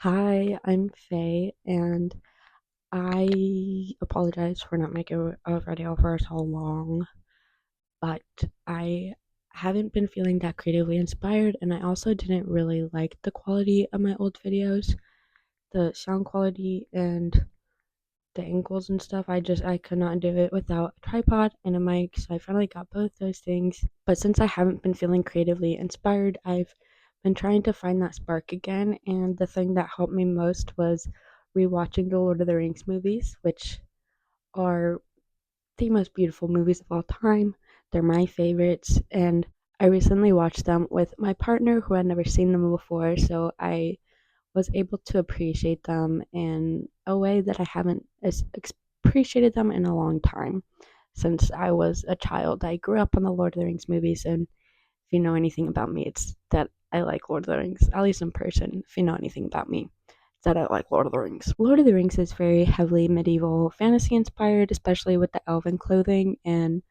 Hi, I'm Fae, and I apologize for not making a video for so long, but I haven't been feeling that creatively inspired, and I also didn't really like the quality of my old videos, the sound quality and the angles and stuff. I could not do it without a tripod and a mic, so I finally got both those things. But since I haven't been feeling creatively inspired, I've been trying to find that spark again, and the thing that helped me most was rewatching the Lord of the Rings movies, which are the most beautiful movies of all time. They're my favorites, and I recently watched them with my partner who had never seen them before, so I was able to appreciate them in a way that I haven't appreciated them in a long time since I was a child. I grew up on the Lord of the Rings movies, and if you know anything about me, it's that I like Lord of the Rings, at least in person. If you know anything about me, it's that I like Lord of the Rings. Lord of the Rings is very heavily medieval fantasy inspired, especially with the elven clothing and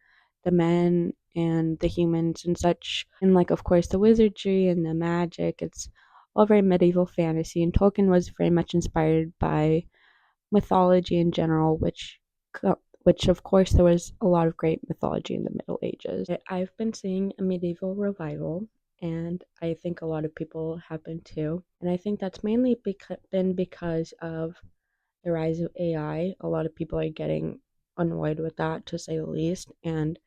the men and the humans and such. And, like, of course, the wizardry and the magic. It's all very medieval fantasy, and Tolkien was very much inspired by mythology in general, which of course there was a lot of great mythology in the Middle Ages. I've been seeing a medieval revival, and I think a lot of people have been too. And I think that's mainly been because of the rise of AI. A lot of people are getting annoyed with that, to say the least, and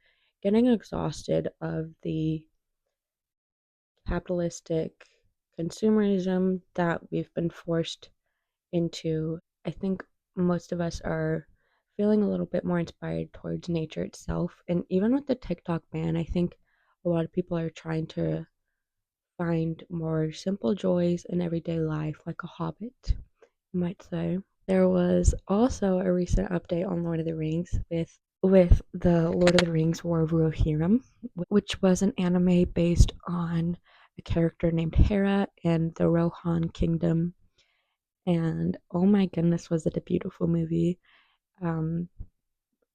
getting exhausted of the capitalistic consumerism that we've been forced into. I think most of us are feeling a little bit more inspired towards nature itself. And even with the TikTok ban, I think a lot of people are trying to find more simple joys in everyday life, like a hobbit, you might say. There was also a recent update on Lord of the Rings with the Lord of the Rings War of Rohirrim, which was an anime based on a character named Hera and the Rohan Kingdom. And oh my goodness, was it a beautiful movie! Um,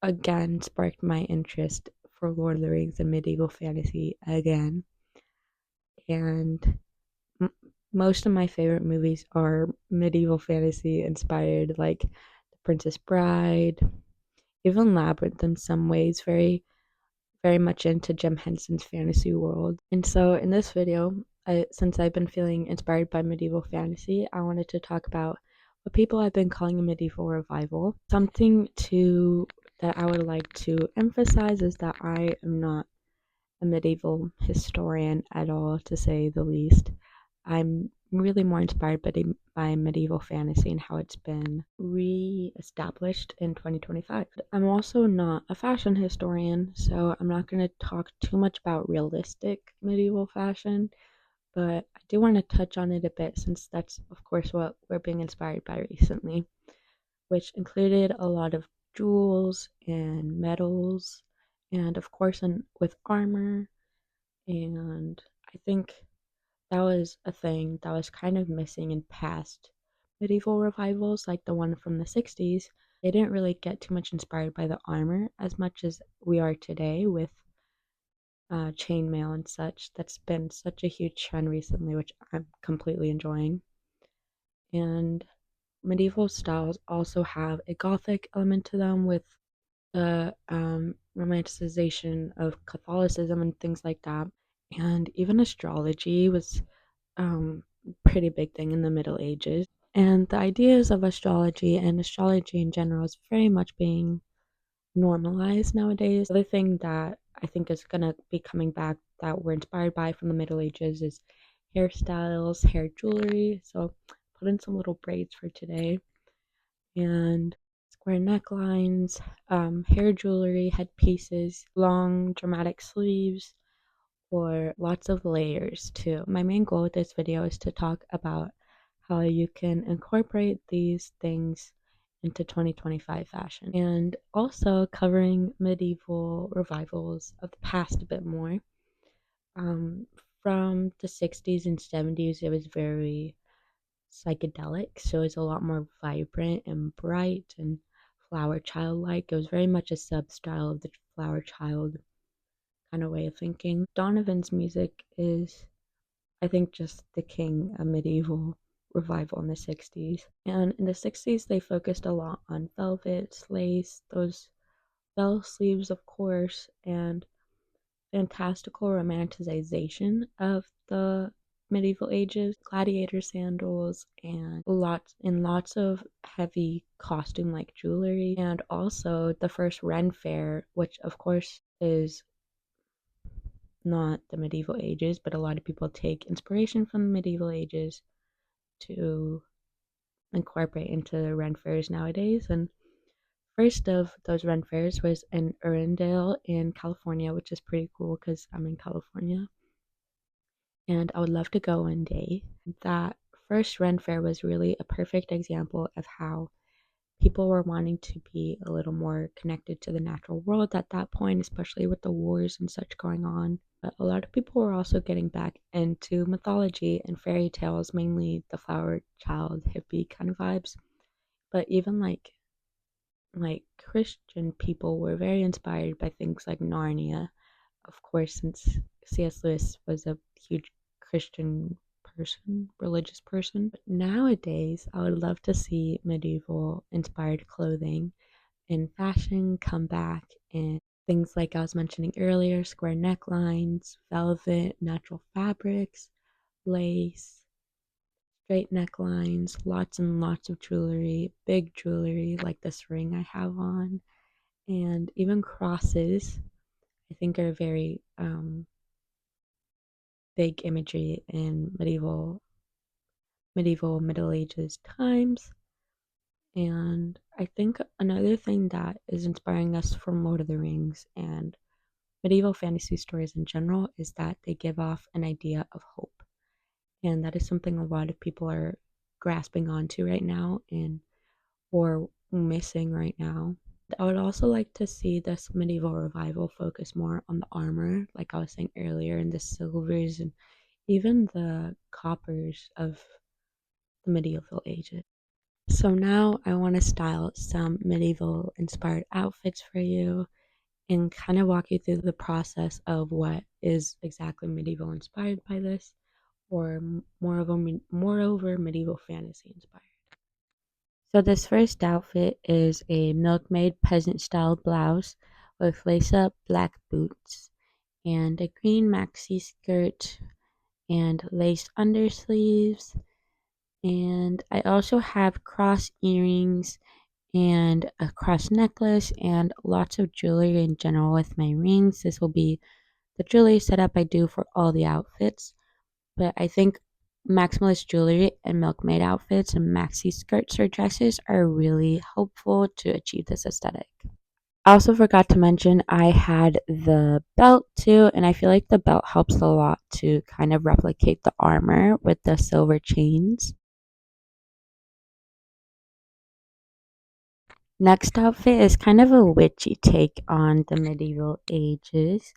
Again, sparked my interest for Lord of the Rings and medieval fantasy again. And m- most of my favorite movies are medieval fantasy inspired, like The Princess Bride, even Labyrinth in some ways, very much into Jim Henson's fantasy world. And so in this video, since I've been feeling inspired by medieval fantasy, I wanted to talk about what people have been calling a medieval revival. Something to that I would like to emphasize is that I am not a medieval historian at all, to say the least. I'm really more inspired by medieval fantasy and how it's been re-established in 2025. I'm also not a fashion historian, so I'm not going to talk too much about realistic medieval fashion, but I do want to touch on it a bit since that's, of course, what we're being inspired by recently, which included a lot of jewels and medals, and of course, with armor. And I think that was a thing that was kind of missing in past medieval revivals, like the one from the 60s. They didn't really get too much inspired by the armor as much as we are today with chainmail and such. That's been such a huge trend recently, which I'm completely enjoying. And medieval styles also have a gothic element to them with the romanticization of Catholicism and things like that. And even astrology was pretty big thing in the Middle Ages. And the ideas of astrology and astrology in general is very much being normalized nowadays. The other thing that I think is gonna be coming back that we're inspired by from the Middle Ages is hairstyles, hair jewelry. So put in some little braids for today and square necklines, hair jewelry, headpieces, long dramatic sleeves, or lots of layers too. My main goal with this video is to talk about how you can incorporate these things into 2025 fashion and also covering medieval revivals of the past a bit more. Um, from the 60s and 70s, it was very psychedelic, so it's a lot more vibrant and bright and flower child like. It was very much a sub style of the flower child kind of way of thinking. Donovan's music is, I think, just the king of medieval revival in the 60s. And in the 60s, they focused a lot on velvet, lace, those bell sleeves, of course, and fantastical romanticization of the medieval ages, gladiator sandals, and lots of heavy costume like jewelry, and also the first Ren Fair, which of course is not the medieval ages, but a lot of people take inspiration from the medieval ages to incorporate into the Ren Fairs nowadays. And first of those Ren Fairs was in Arundel in California, which is pretty cool because I'm in California and I would love to go one day. That first Ren Fair was really a perfect example of how people were wanting to be a little more connected to the natural world at that point, especially with the wars and such going on. But a lot of people were also getting back into mythology and fairy tales, mainly the flower child hippie kind of vibes. But even like Christian people were very inspired by things like Narnia, of course, since C.S. Lewis was a huge Christian person, religious person. But nowadays, I would love to see medieval inspired clothing and fashion come back in things like I was mentioning earlier, square necklines, velvet, natural fabrics, lace, straight necklines, lots and lots of jewelry, big jewelry like this ring I have on, and even crosses. I think are very big imagery in medieval Middle Ages times. And I think another thing that is inspiring us from Lord of the Rings and medieval fantasy stories in general is that they give off an idea of hope. And that is something a lot of people are grasping onto right now and or missing right now. I would also like to see this medieval revival focus more on the armor, like I was saying earlier, and the silvers and even the coppers of the medieval ages. So now I want to style some medieval inspired outfits for you and kind of walk you through the process of what is exactly medieval inspired by this or moreover medieval fantasy inspired. So this first outfit is a milkmaid peasant style blouse with lace up black boots and a green maxi skirt and lace undersleeves. And I also have cross earrings and a cross necklace and lots of jewelry in general with my rings. This will be the jewelry setup I do for all the outfits. But I think maximalist jewelry and milkmaid outfits and maxi skirts or dresses are really helpful to achieve this aesthetic. I also forgot to mention I had the belt too, and I feel like the belt helps a lot to kind of replicate the armor with the silver chains. Next outfit is kind of a witchy take on the medieval ages,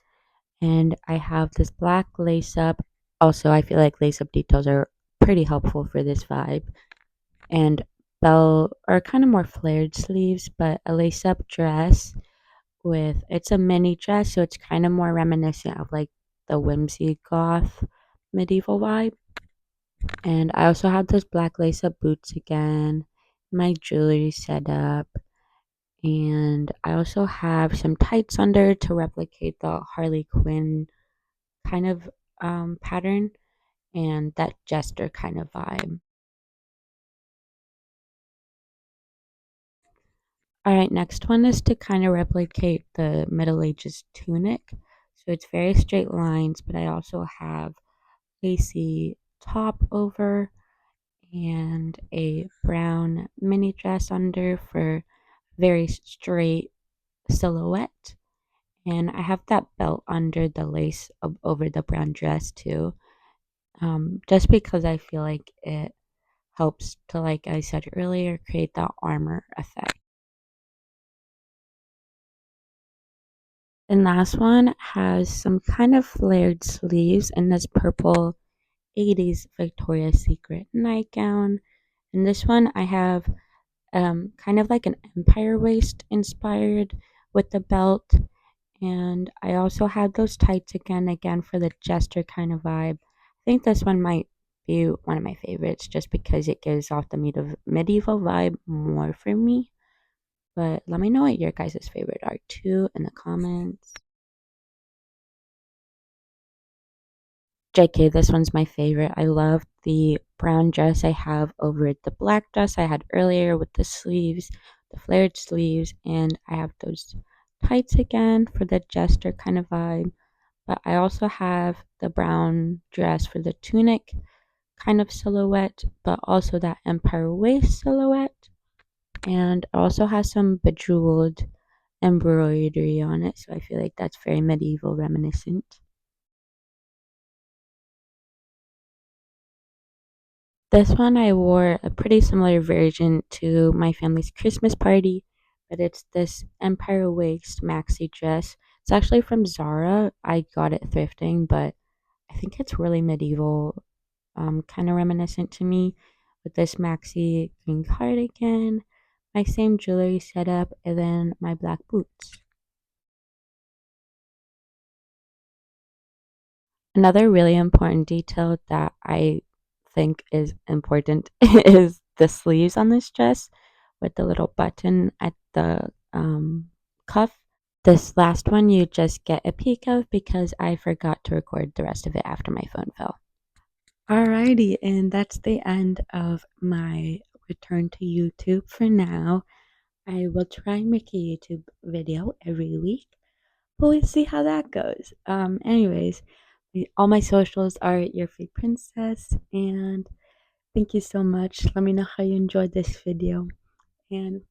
and I have this black lace up. Also, I feel like lace up details are pretty helpful for this vibe. And bell or kind of more flared sleeves, but a lace up dress with it's a mini dress, so it's kind of more reminiscent of like the whimsy goth medieval vibe. And I also have those black lace up boots again, my jewelry set up, and I also have some tights under to replicate the Harley Quinn kind of pattern and that jester kind of vibe. All right, next one is to kind of replicate the Middle Ages tunic. So it's very straight lines, but I also have lacy top over and a brown mini dress under for very straight silhouette. And I have that belt under the lace over the brown dress too, just because I feel like it helps to, like I said earlier, create that armor effect. And last one has some kind of flared sleeves and this purple 80s Victoria's Secret nightgown. And this one I have kind of like an empire waist inspired with the belt. And I also had those tights again for the jester kind of vibe. I think this one might be one of my favorites just because it gives off the medieval vibe more for me. But let me know what your guys' favorite are too in the comments. JK, this one's my favorite. I love the brown dress I have over the black dress I had earlier with the sleeves, the flared sleeves, and I have those tights again for the jester kind of vibe. But I also have the brown dress for the tunic kind of silhouette, but also that empire waist silhouette. And it also has some bejeweled embroidery on it, so I feel like that's very medieval reminiscent. This one I wore a pretty similar version to my family's Christmas party, but it's this empire waist maxi dress. It's actually from Zara. I got it thrifting, but I think it's really medieval, kind of reminiscent to me with this maxi green cardigan, my same jewelry setup, and then my black boots. Another really important detail that I think is important is the sleeves on this dress with the little button at the cuff. This last one you just get a peek of because I forgot to record the rest of it after my phone fell. Alrighty, and that's the end of my return to YouTube for now. I will try and make a YouTube video every week, but we'll see how that goes. Anyways, all my socials are Your Fae Princess, and thank you so much. Let me know how you enjoyed this video, and